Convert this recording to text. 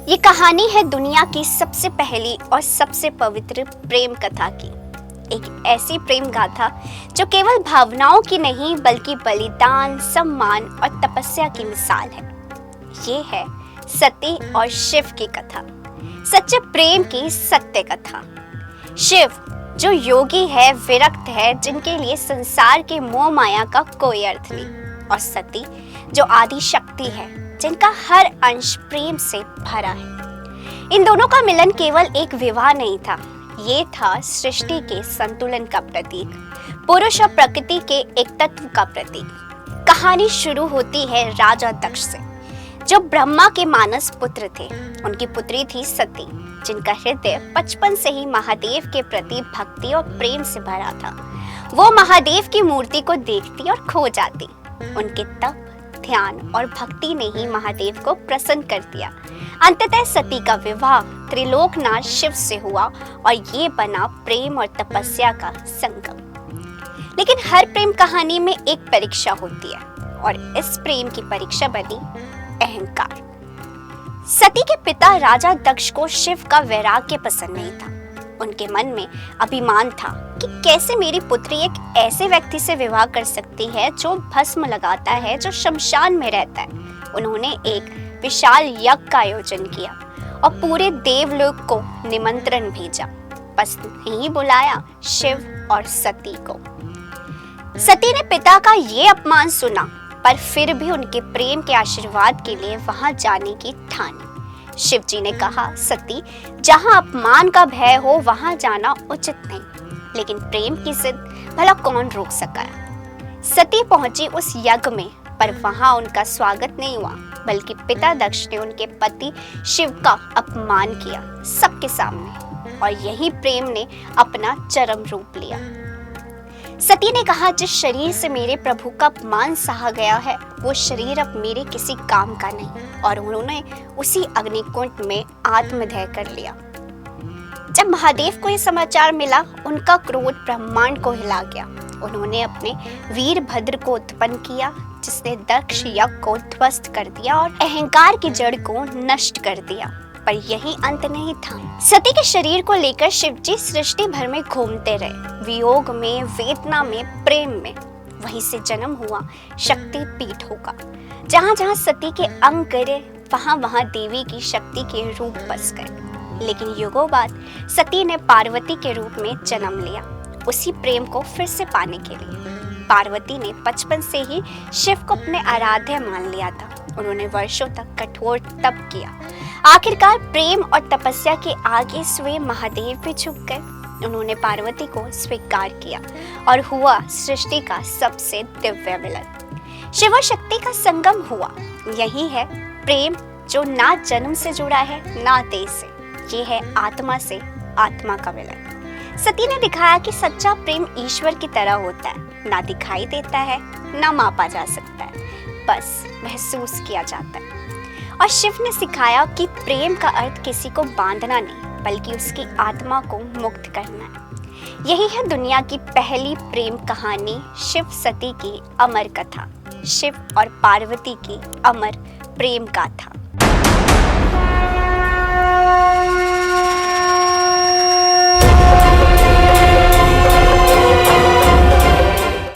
ये कहानी है दुनिया की सबसे पहली और सबसे पवित्र प्रेम कथा की। एक ऐसी प्रेम गाथा जो केवल भावनाओं की नहीं बल्कि बलिदान, सम्मान और तपस्या की मिसाल है। ये है सती और शिव की कथा, सच्चे प्रेम की सत्य कथा। शिव जो योगी है, विरक्त है, जिनके लिए संसार के मोह माया का कोई अर्थ नहीं, और सती जो आदि शक्ति है, जिनका हर अंश प्रेम से भरा है। इन दोनों का मिलन केवल एक विवाह नहीं था, ये था सृष्टि के संतुलन का प्रतीक, पुरुष और प्रकृति के एक तत्व का प्रतीक। कहानी शुरू होती है राजा दक्ष से, जो ब्रह्मा के मानस पुत्र थे। उनकी पुत्री थी सती, जिनका हृदय बचपन से ही महादेव के प्रति भक्ति और प्रेम से भरा था। वो महादेव की मूर्ति को देखती और खो जाती। उनके तप, ध्यान और भक्ति ने ही महादेव को प्रसन्न कर दिया। अंततः सती का विवाह त्रिलोकनाथ शिव से हुआ और ये बना प्रेम और तपस्या का संगम। लेकिन हर प्रेम कहानी में एक परीक्षा होती है, और इस प्रेम की परीक्षा बनी अहंकार। सती के पिता राजा दक्ष को शिव का वैराग्य पसंद नहीं था। उनके मन में अभिमान था कि कैसे मेरी पुत्री एक ऐसे व्यक्ति से विवाह कर सकती है जो भस्म लगाता है, जो शमशान में रहता है। उन्होंने एक विशाल यज्ञ का आयोजन किया और पूरे देवलोक को निमंत्रण भेजा, बस नहीं बुलाया शिव और सती को। सती ने पिता का ये अपमान सुना, पर फिर भी उनके प्रेम के आशीर्वाद के लिए वहां जाने की ठानी। शिव जी ने कहा, सती, जहां अपमान का भय हो वहां जाना उचित नहीं, लेकिन प्रेम की जिद भला कौन रोक सका। सती पहुंची उस यज्ञ में, पर वहां उनका स्वागत नहीं हुआ, बल्कि पिता दक्ष ने उनके पति शिव का अपमान किया सबके सामने, और यही प्रेम ने अपना चरम रूप लिया। सती ने कहा, जिस शरीर से मेरे प्रभु का अपमान सहा गया है, वो शरीर अब मेरे किसी काम का नहीं, और उन्होंने उसी अग्निकुंड में आत्मदह कर लिया। जब महादेव को यह समाचार मिला, उनका क्रोध ब्रह्मांड को हिला गया। उन्होंने अपने वीरभद्र को उत्पन्न किया, जिसने दक्ष यज्ञ को ध्वस्त कर दिया और अहंकार की जड़ को नष्ट कर दिया। पर यही अंत नहीं था। सती के शरीर को लेकर शिव जी सृष्टि भर में घूमते रहे, वियोग में, वेदना में, प्रेम में। वहीं से जन्म हुआ शक्ति पीठ होगा। जहां जहां सती के अंग गिरे, वहां वहां देवी की शक्ति के रूप बस गए। लेकिन युगों बाद सती ने पार्वती के रूप में जन्म लिया, उसी प्रेम को फिर से पाने के लिए। पार्वती ने बचपन से ही शिव को अपने आराध्य मान लिया था। उन्होंने वर्षों तक कठोर तप किया। आखिरकार प्रेम और तपस्या के आगे स्वयं महादेव भी झुक गए। उन्होंने पार्वती को स्वीकार किया और हुआ सृष्टि का सबसे दिव्य मिलन। शिव और शक्ति का संगम हुआ। यही है प्रेम, जो ना जन्म से जुड़ा है ना देह से। ये है आत्मा से आत्मा का मिलन। सती ने दिखाया कि सच्चा प्रेम ईश्वर की तरह होता है, ना दिखाई देता है, ना मापा जा सकता है, बस महसूस किया जाता है। और शिव ने सिखाया कि प्रेम का अर्थ किसी को बांधना नहीं, बल्कि उसकी आत्मा को मुक्त करना है। यही है दुनिया की पहली प्रेम कहानी, शिव सती की अमर कथा, शिव और पार्वती की अमर प्रेम गाथा।